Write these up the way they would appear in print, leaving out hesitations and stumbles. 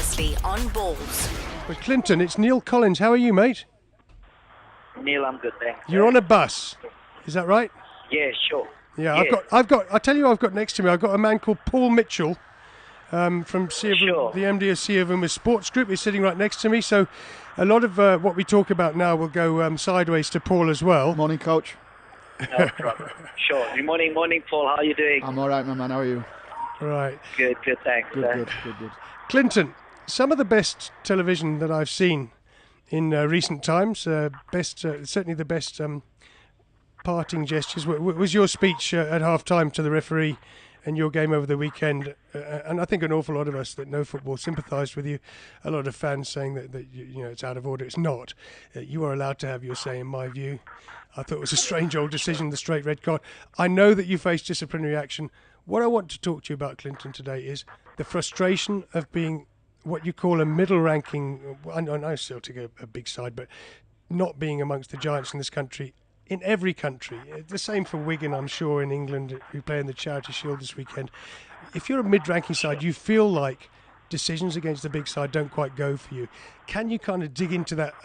Previously on Balls. But Clinton, it's Neal Collins. How are you, mate? Neil, I'm good, thanks. You're on a bus, is that right? Yeah, sure. Yeah, Yes. I've got. I tell you, I've got next to me. I've got a man called Paul Mitchell, from Sure. the MD of Sea of Women's Sports Group. He's sitting right next to me. So, a lot of what we talk about now will go sideways to Paul as well. Morning, coach. No problem. Sure. Good morning, Paul. How are you doing? I'm all right, my man. How are you? Right, Good, thanks. Good. Clinton. Some of the best television that I've seen in recent times, certainly the best parting gestures was your speech at half-time to the referee and your game over the weekend. And I think an awful lot of us that know football sympathised with you. A lot of fans saying that you know it's out of order. It's not. You are allowed to have your say, in my view. I thought it was a strange old decision, the straight red card. I know that you faced disciplinary action. What I want to talk to you about, Clinton, today is the frustration of being what you call a middle-ranking. I know Celtic are a big side, but not being amongst the giants in this country. In every country, the same for Wigan, I'm sure, in England, who play in the Charity Shield this weekend. If you're a mid-ranking side, you feel like decisions against the big side don't quite go for you. Can you kind of dig into that,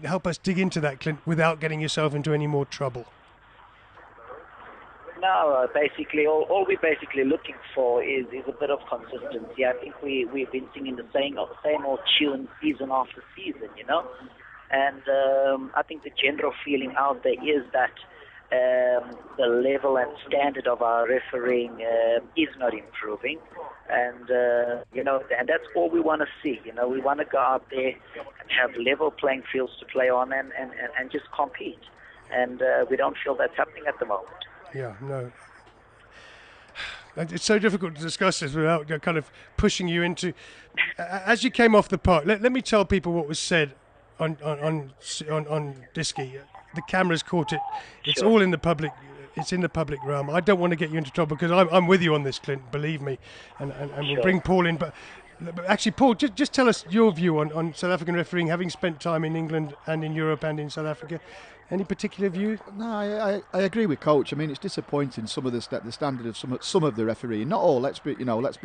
help us dig into that, Clint, without getting yourself into any more trouble? No, basically, all we're basically looking for is a bit of consistency. I think we've been singing the same old tune season after season, you know. And I think the general feeling out there is that the level and standard of our refereeing is not improving. And, and that's all we want to see. You know, we want to go out there and have level playing fields to play on and just compete. And we don't feel that's happening at the moment. Yeah, no. It's so difficult to discuss this without kind of pushing you into... As you came off the park, let me tell people what was said on Disky. The cameras caught it. It's Sure. all in the public. It's in the public realm. I don't want to get you into trouble because I'm with you on this, Clint. Believe me, and we'll Sure. bring Paul in. But actually, Paul, just tell us your view on South African refereeing, having spent time in England and in Europe and in South Africa. Any particular view? No, I agree with coach. I mean, it's disappointing some of the standard of some of the refereeing. Not all. Let's be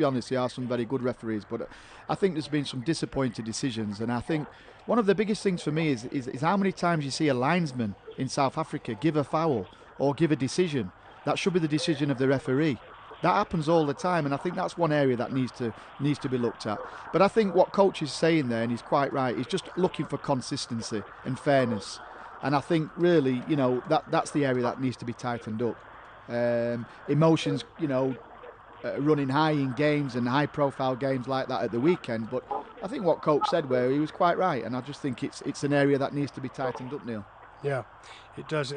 honest. There are some very good referees, but I think there's been some disappointing decisions. And I think one of the biggest things for me is how many times you see a linesman in South Africa give a foul or give a decision that should be the decision of the referee. That happens all the time, and I think that's one area that needs to be looked at. But I think what coach is saying there, and he's quite right, he's just looking for consistency and fairness. And I think really, you know, that's the area that needs to be tightened up. Emotions, you know, running high in games and high-profile games like that at the weekend. But I think what coach said, where he was quite right, and I just think it's an area that needs to be tightened up, Neil. Yeah, it does.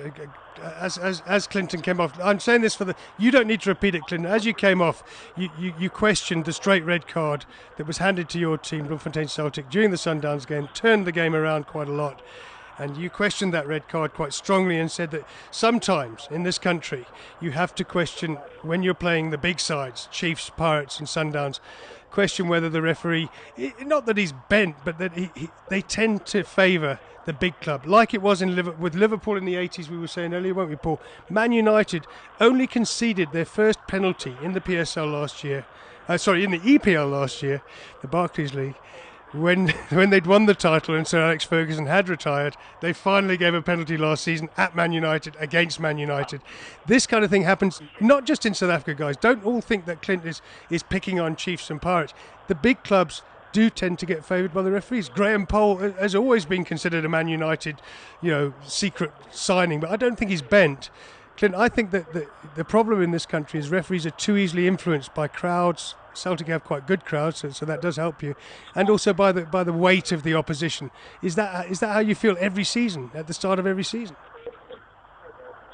As Clinton came off, I'm saying this you don't need to repeat it, Clinton. As you came off, you questioned the straight red card that was handed to your team, Bloemfontein Celtic, during the Sundowns game, turned the game around quite a lot. And you questioned that red card quite strongly and said that sometimes in this country you have to question, when you're playing the big sides, Chiefs, Pirates and Sundowns, question whether the referee, not that he's bent, but that they tend to favour the big club. Like it was with Liverpool in the 80s, we were saying earlier, weren't we, Paul? Man United only conceded their first penalty in the PSL last year, in the EPL last year, the Barclays League. When they'd won the title and Sir Alex Ferguson had retired, they finally gave a penalty last season at Man United, against Man United. This kind of thing happens not just in South Africa, guys. Don't all think that Clint is picking on Chiefs and Pirates. The big clubs do tend to get favoured by the referees. Graham Poll has always been considered a Man United, secret signing, but I don't think he's bent. Clint, I think that the problem in this country is referees are too easily influenced by crowds. Celtic have quite good crowds, so that does help you, and also by the weight of the opposition. Is that how you feel every season, at the start of every season?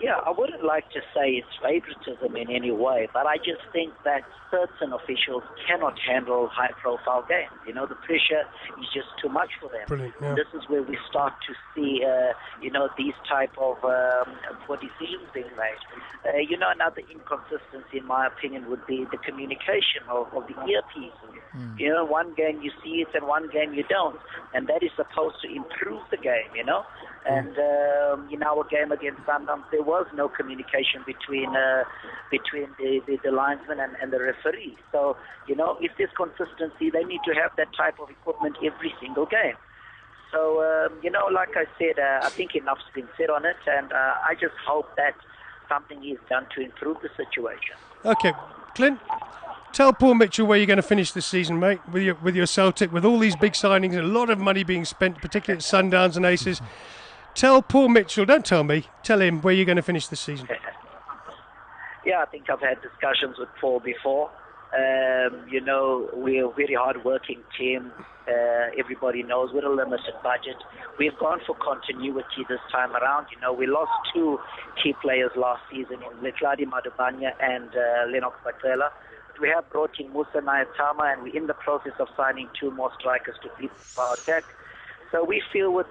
Yeah, I wouldn't like to say it's favoritism in any way, but I just think that certain officials cannot handle high-profile games. You know, the pressure is just too much for them. Brilliant, yeah. This is where we start to see, these type of poor decisions being made. Another inconsistency, in my opinion, would be the communication of the earpieces. You know, one game you see it and one game you don't, and that is supposed to improve the game, you know. And in our game against Sundowns, there was no communication between the linesman and the referee. So, if there's consistency, they need to have that type of equipment every single game. So, like I said, I think enough's been said on it, and I just hope that something is done to improve the situation. Okay, Clint, tell Paul Mitchell where you're going to finish this season, mate, with your Celtic, with all these big signings and a lot of money being spent, particularly at Sundowns and Aces. Tell Paul Mitchell, don't tell me, tell him where you're going to finish this season. Yeah, I think I've had discussions with Paul before. We're a very hard-working team. Everybody knows we're a limited budget. We've gone for continuity this time around. We lost two key players last season in Letladi Madubanya and Lennox Bakela. We have brought in Musa Nayatama, and we're in the process of signing two more strikers to beat our attack. So we feel with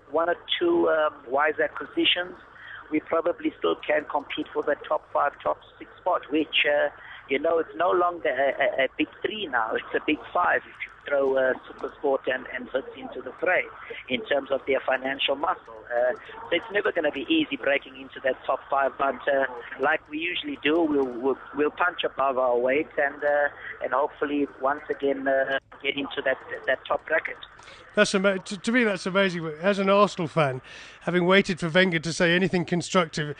one or two wise acquisitions, we probably still can compete for the top 5, top 6 spot, which, it's no longer a big 3 now. It's a big 5 if you throw SuperSport and Wits into the fray in terms of their financial muscle. So it's never going to be easy breaking into that top 5, but like we usually do, we'll punch above our weight and hopefully once again get into that top bracket. That's to me, that's amazing. As an Arsenal fan, having waited for Wenger to say anything constructive,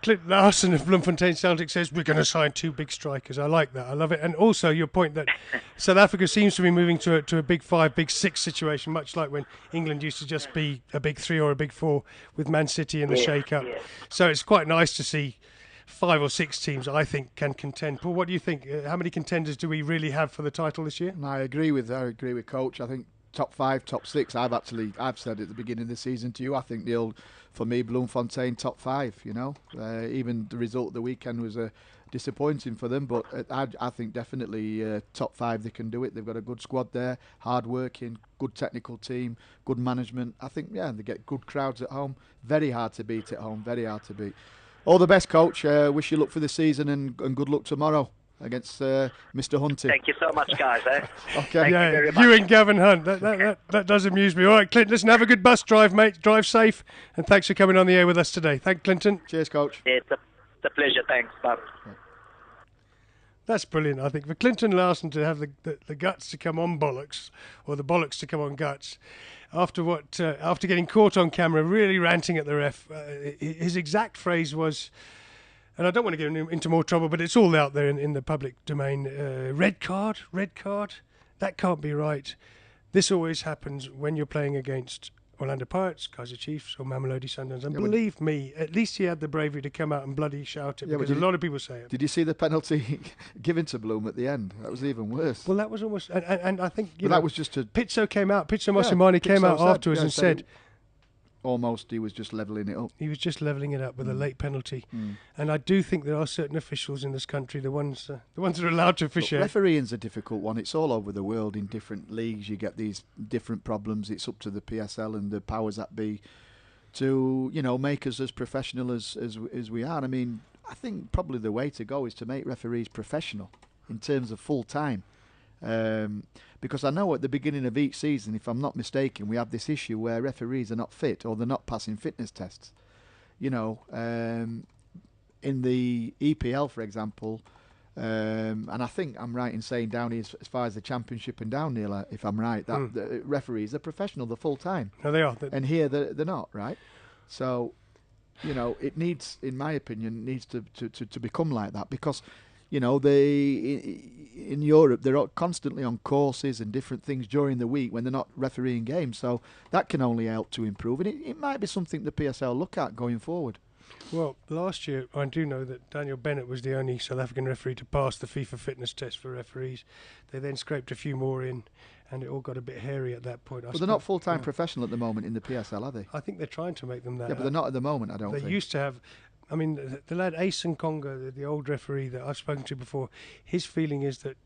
Clint Laursen of Bloemfontein Celtic says we're going to sign 2 big strikers. I like that. I love it. And also your point that South Africa seems to be moving to a big 5, big 6 situation, much like when England used to just be a big 3 or a big 4 with Man City in the shake-up. Yeah. So it's quite nice to see 5 or 6 teams, I think, can contend. Paul, what do you think? How many contenders do we really have for the title this year? I agree with Coach. I think top 5, top 6. I've said at the beginning of the season to you, I think for me, Bloemfontein top 5. Even the result of the weekend was disappointing for them, but I think definitely top 5 they can do it. They've got a good squad there, hard working, good technical team, good management. I think they get good crowds at home. Very hard to beat at home. Very hard to beat. All the best, Coach. Wish you luck for the season and good luck tomorrow against Mr. Hunting. Thank you so much, guys. Okay. You and Gavin Hunt. That does amuse me. All right, Clint, listen, have a good bus drive, mate. Drive safe, and thanks for coming on the air with us today. Thank Clinton. Cheers, Coach. It's a pleasure. Thanks, Bob. That's brilliant, I think. For Clinton Laursen to have the guts to come on Bollockz, or the Bollockz to come on guts, after getting caught on camera, really ranting at the ref, his exact phrase was, and I don't want to get into more trouble, but it's all out there in the public domain. Red card? That can't be right. This always happens when you're playing against Orlando Pirates, Kaizer Chiefs or Mamelodi Sundowns. And believe me, at least he had the bravery to come out and bloody shout it, because a lot of people say it. Did you see the penalty given to Bloom at the end? That was even worse. Well, that was almost... And I think... that was just a... Pitso Mosimane came out afterwards and said... Almost, he was just levelling it up. He was just levelling it up with a late penalty. And I do think there are certain officials in this country, the ones that are allowed to officiate. Refereeing's a difficult one. It's all over the world in different leagues. You get these different problems. It's up to the PSL and the powers that be to, make us as professional as we are. I mean, I think probably the way to go is to make referees professional in terms of full time. Because I know at the beginning of each season, if I'm not mistaken, we have this issue where referees are not fit or they're not passing fitness tests. In the EPL, for example, and I think I'm right in saying down here as far as the Championship and down, Neal, if I'm right, that the referees are professional, they're full time. No, they are. And here they're not, right? So, it needs, in my opinion, to become like that, because in Europe, they're constantly on courses and different things during the week when they're not refereeing games. So that can only help to improve. And it might be something the PSL look at going forward. Well, last year, I do know that Daniel Bennett was the only South African referee to pass the FIFA fitness test for referees. They then scraped a few more in, and it all got a bit hairy at that point. But they're not full-time professional at the moment in the PSL, are they? I think they're trying to make them that. Yeah, but they're not at the moment, I don't think. They used to have... I mean, the lad Ace Conga, the old referee that I've spoken to before, his feeling is that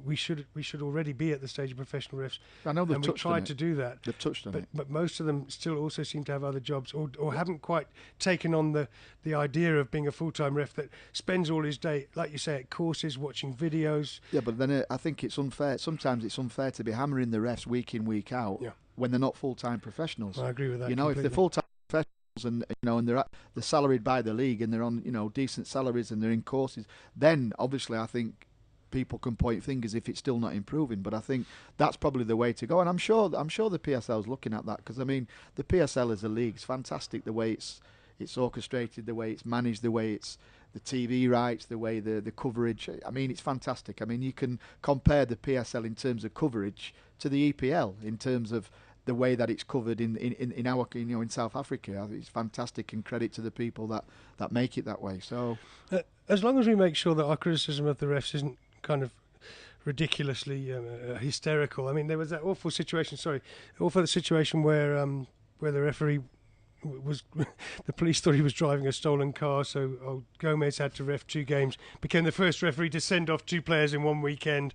we should already be at the stage of professional refs. I know they've and touched we tried on it. to do that. They've touched on it. But most of them still also seem to have other jobs or haven't quite taken on the idea of being a full-time ref that spends all his day, like you say, at courses, watching videos. Yeah, but then I think it's unfair. Sometimes it's unfair to be hammering the refs week in, week out. Yeah. when they're not full-time professionals. I agree with that. You know, completely. if they're full-time professionals and they're salaried by the league and they're on decent salaries and they're in courses, then obviously I think people can point fingers if it's still not improving. But I think that's probably the way to go, and I'm sure the PSL is looking at that, because I mean the PSL as a league is fantastic, the way it's orchestrated, the way it's managed, the way it's the TV rights, the way the coverage. I mean, it's fantastic. I mean, you can compare the PSL in terms of coverage to the EPL in terms of the way that it's covered in our in South Africa. I think it's fantastic, and credit to the people that make it that way. So as long as we make sure that our criticism of the refs isn't kind of ridiculously hysterical. I mean, there was that awful situation where the referee was the police thought he was driving a stolen car, so Gomez had to ref 2 games, became the first referee to send off 2 players in one weekend.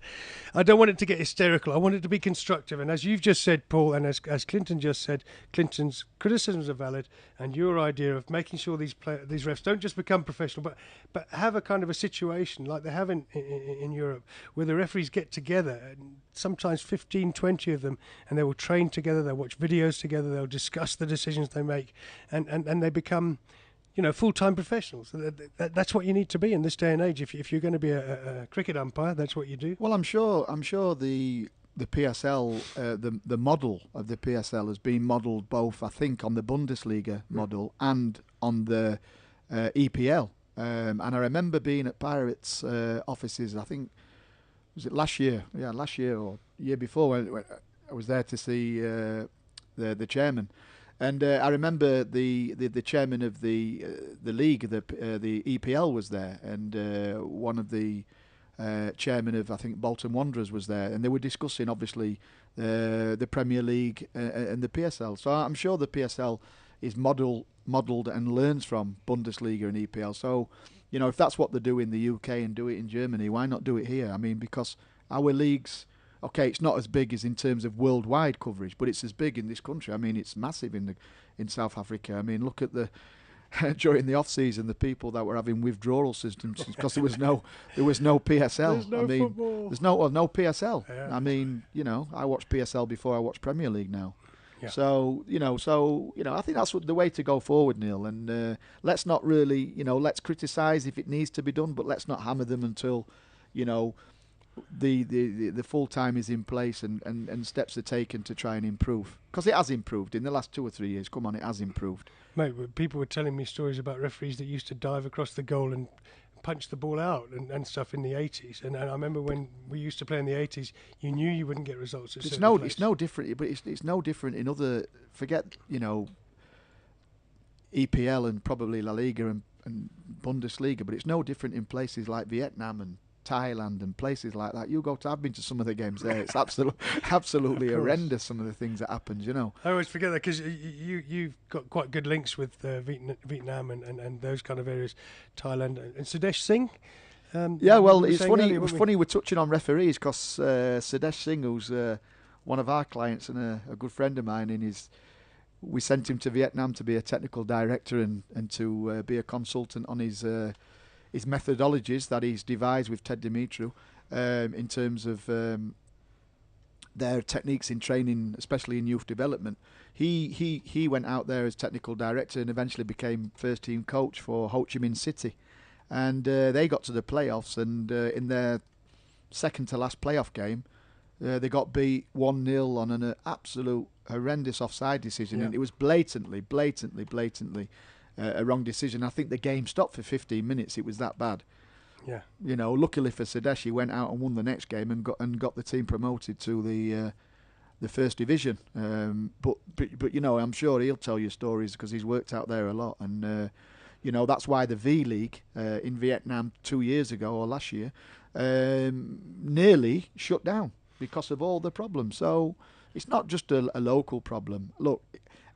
I don't want it to get hysterical. I want it to be constructive, and as you've just said, Paul, and as Clinton just said, Clinton's criticisms are valid, and your idea of making sure these refs don't just become professional, but have a kind of a situation like they have in Europe, where the referees get together, and sometimes 15, 20 of them, and they will train together, they'll watch videos together, they'll discuss the decisions they make, and they become, full-time professionals. That's what you need to be in this day and age. If you're going to be a cricket umpire, that's what you do. Well, I'm sure the PSL, the model of the PSL has been modelled both, I think, on the Bundesliga model and on the EPL. And I remember being at Pirates offices, I think, was it last year? Yeah, last year or year before, when I was there to see the chairman. And I remember the chairman of the league, the EPL was there, and one of the chairman of, I think, Bolton Wanderers was there, and they were discussing obviously the Premier League and the PSL. So I'm sure the PSL is modelled and learns from Bundesliga and EPL. So if that's what they do in the UK and do it in Germany, why not do it here? I mean, because our leagues. Okay, it's not as big as in terms of worldwide coverage, but it's as big in this country. I mean, it's massive in South Africa. I mean, look at during the off season, the people that were having withdrawal systems because there was no PSL. There's no football. There's no PSL. Yeah. I mean, I watch PSL before I watch Premier League now. Yeah. So I think that's the way to go forward, Neil. And let's not really, let's criticise if it needs to be done, but let's not hammer them until, the full time is in place and steps are taken to try and improve, because it has improved in the last 2 or 3 years. Come on, it has improved. Mate, people were telling me stories about referees that used to dive across the goal and punch the ball out and stuff in the 80s. And I remember when we used to play in the 80s, you knew you wouldn't get results. It's no different, but it's no different in other. Forget EPL and probably La Liga and Bundesliga, but it's no different in places like Vietnam and Thailand and places like that. I've been to some of the games there. It's absolutely horrendous, some of the things that happens. I always forget that, because you've got quite good links with Vietnam and those kind of areas, Thailand and Sudesh Singh. It's funny. It was funny we're touching on referees, because Sudesh Singh, who's one of our clients and a good friend of mine, we sent him to Vietnam to be a technical director and to be a consultant on his methodologies that he's devised with Ted Dimitru in terms of their techniques in training, especially in youth development. He went out there as technical director and eventually became first team coach for Ho Chi Minh City, and they got to the playoffs, and in their second to last playoff game they got beat 1-0 on an absolute horrendous offside decision, and it was blatantly a wrong decision. I think the game stopped for 15 minutes. It was that bad. Yeah. Luckily for Sudesh, he went out and won the next game and got the team promoted to the first division. But I'm sure he'll tell you stories, because he's worked out there a lot. And that's why the V League in Vietnam 2 years ago or last year nearly shut down because of all the problems. So it's not just a local problem. Look,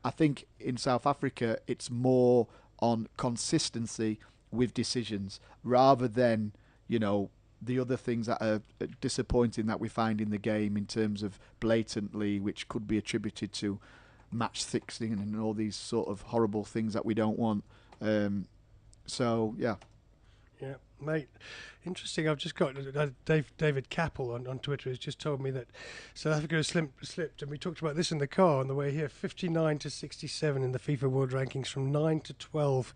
I think in South Africa it's more on consistency with decisions rather than, the other things that are disappointing that we find in the game in terms of blatantly, which could be attributed to match fixing and all these sort of horrible things that we don't want. Yeah. Mate, interesting. I've just got David Capel on Twitter has just told me that South Africa has slipped, and we talked about this in the car on the way here. 59 to 67 in the FIFA World Rankings, from 9 to 12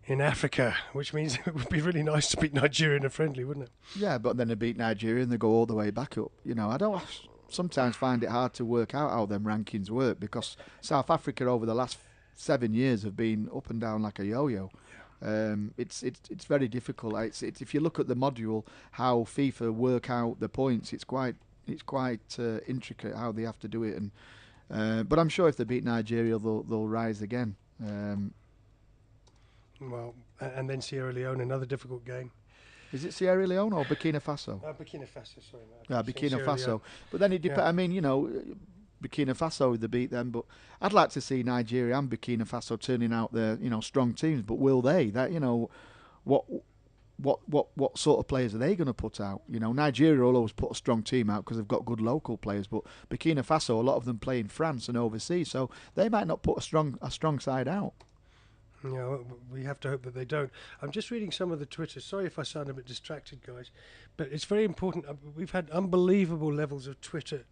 in Africa, which means it would be really nice to beat Nigeria in a friendly, wouldn't it? Yeah, but then they beat Nigeria and they go all the way back up. I don't sometimes find it hard to work out how them rankings work, because South Africa over the last 7 years have been up and down like a yo-yo. It's very difficult. It's if you look at the module, how FIFA work out the points, it's quite intricate how they have to do it. And but I'm sure if they beat Nigeria, they'll rise again. Well, and then Sierra Leone, another difficult game. Is it Sierra Leone or Burkina Faso? Burkina Faso, sorry. Burkina Faso. Leone. But then it depends. Yeah. I mean, Burkina Faso, they beat them, but I'd like to see Nigeria and Burkina Faso turning out their, strong teams. But will they? That, what sort of players are they going to put out? Nigeria will always put a strong team out because they've got good local players. But Burkina Faso, a lot of them play in France and overseas, so they might not put a strong side out. Yeah, we have to hope that they don't. I'm just reading some of the Twitter. Sorry if I sound a bit distracted, guys, but it's very important. We've had unbelievable levels of Twitter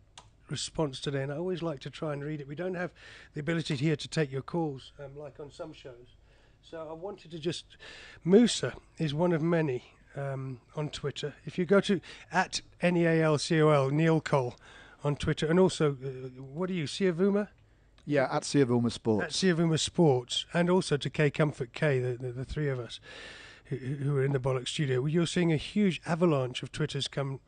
response today, and I always like to try and read it. We don't have the ability here to take your calls like on some shows, so I wanted to just... Musa is one of many on Twitter. If you go to @NEALCOL, Neal Cole on Twitter, and also what are you, Siavuma? Yeah, at Siavuma Sports. At Siavuma Sports, and also to K Comfort K, the three of us who are in the Bollockz studio. You're seeing a huge avalanche of Twitters come,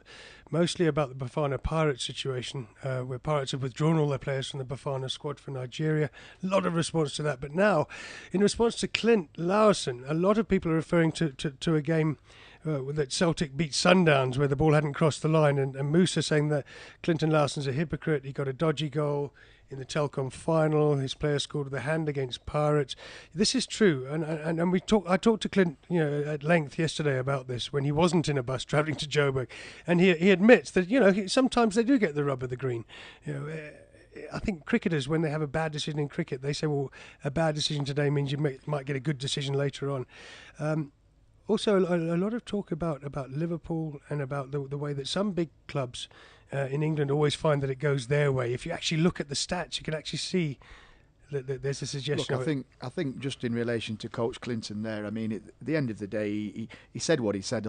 mostly about the Bafana Pirates situation, where Pirates have withdrawn all their players from the Bafana squad for Nigeria. A lot of response to that. But now, in response to Clint Laursen, a lot of people are referring to a game that Celtic beat Sundowns, where the ball hadn't crossed the line, and Musa saying that Clinton Larsen's a hypocrite. He got a dodgy goal in the Telkom final. His player scored with a hand against Pirates. This is true, and I talked to Clint at length yesterday about this when he wasn't in a bus travelling to Joburg, and he admits that sometimes they do get the rub of the green. I think cricketers, when they have a bad decision in cricket, they say, well, a bad decision today means you might get a good decision later on. Also, a lot of talk about Liverpool and about the way that some big clubs in England always find that it goes their way. If you actually look at the stats, you can actually see that there's a suggestion. Look, I think just in relation to Coach Clinton there, I mean, at the end of the day, he said what he said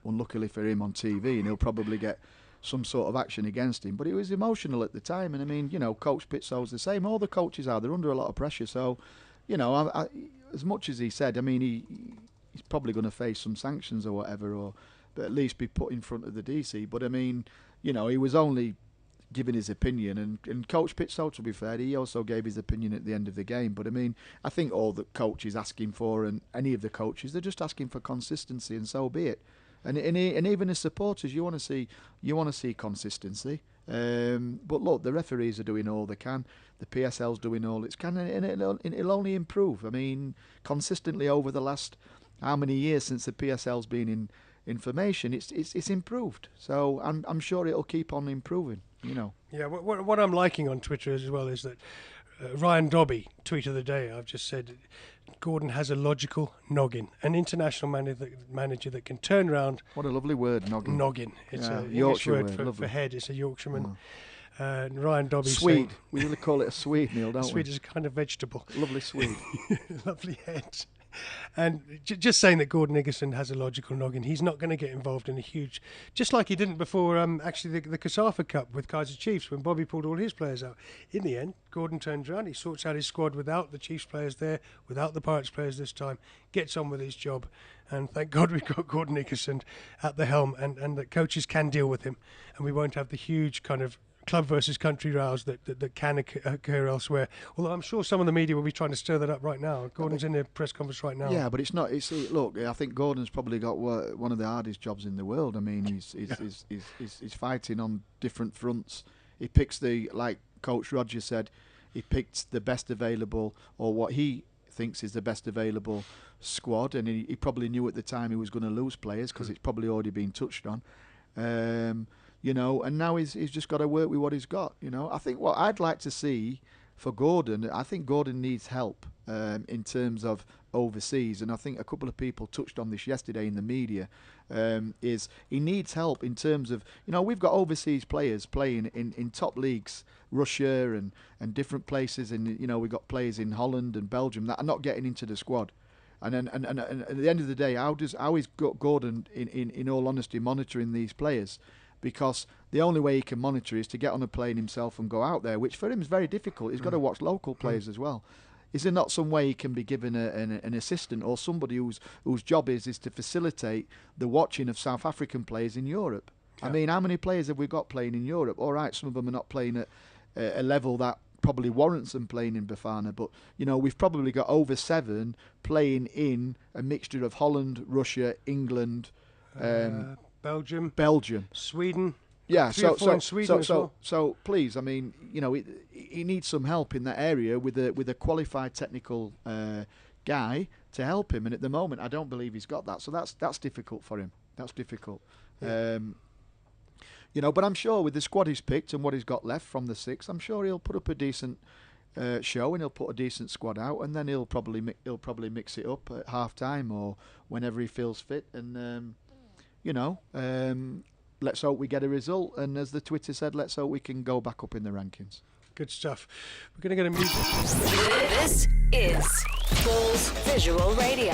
unluckily for him on TV, and he'll probably get some sort of action against him. But he was emotional at the time, and I mean, Coach Pitsol's the same. All the coaches are. They're under a lot of pressure. So, as much as he said, I mean, he's probably going to face some sanctions or whatever, but at least be put in front of the DC. But I mean, he was only giving his opinion, and Coach Pitsol, to be fair, he also gave his opinion at the end of the game. But I mean, I think all the coach is asking for, and any of the coaches, they're just asking for consistency, and so be it. And even as supporters, you want to see consistency. But look, the referees are doing all they can. The PSL's doing all it can, and it'll only improve. I mean, consistently over the last how many years since the PSL's been in information, it's improved. So I'm sure it'll keep on improving. Yeah. What I'm liking on Twitter as well is that Ryan Dobby, tweet of the day, I've just said, Gordon has a logical noggin, an international manager that can turn around. What a lovely word, noggin. Noggin. It's a Yorkshire word for head. It's a Yorkshireman. And Ryan Dobby Swede. We really call it a Swede, Neal, don't we? Swede is a kind of vegetable. Lovely Swede. Lovely head. And just saying that Gordon Iggesund has a logical noggin, he's not going to get involved in a huge... Just like he didn't before actually the Casafa Cup with Kaiser Chiefs, when Bobby pulled all his players out. In the end, Gordon turns around, he sorts out his squad without the Chiefs players there, without the Pirates players this time, gets on with his job. And thank God we've got Gordon Iggesund at the helm, and that coaches can deal with him. And we won't have the huge kind of club versus country rows that can occur elsewhere. Although I'm sure some of the media will be trying to stir that up right now. Gordon's in a press conference right now. Yeah, but it's not. Look, I think Gordon's probably got one of the hardest jobs in the world. I mean, he's fighting on different fronts. He picks like Coach Roger said, he picked the best available, or what he thinks is the best available squad, and he probably knew at the time he was going to lose players because it's probably already been touched on. And now he's just got to work with what he's got. I think what I'd like to see for Gordon, I think Gordon needs help in terms of overseas, and I think a couple of people touched on this yesterday in the media, is he needs help in terms of, we've got overseas players playing in top leagues, Russia and different places, and we've got players in Holland and Belgium that are not getting into the squad. And at the end of the day, how is Gordon, in all honesty, monitoring these players? Because the only way he can monitor is to get on a plane himself and go out there, which for him is very difficult. He's got to watch local players as well. Is there not some way he can be given an assistant or somebody whose job is to facilitate the watching of South African players in Europe? Yeah. I mean, how many players have we got playing in Europe? All right, some of them are not playing at a level that probably warrants them playing in Bafana, but we've probably got over 7 playing in a mixture of Holland, Russia, England, Belgium, Sweden. Yeah, in Sweden as well. So please, I mean, he needs some help in that area with a qualified technical guy to help him. And at the moment, I don't believe he's got that. So that's difficult for him. That's difficult. Yeah. But I'm sure with the squad he's picked and what he's got left from the 6, I'm sure he'll put up a decent show, and he'll put a decent squad out, and then he'll probably mix it up at half time or whenever he feels fit. And let's hope we get a result, and as the Twitter said, let's hope we can go back up in the rankings. Good stuff. We're going to get a music. This is Bulls Visual Radio.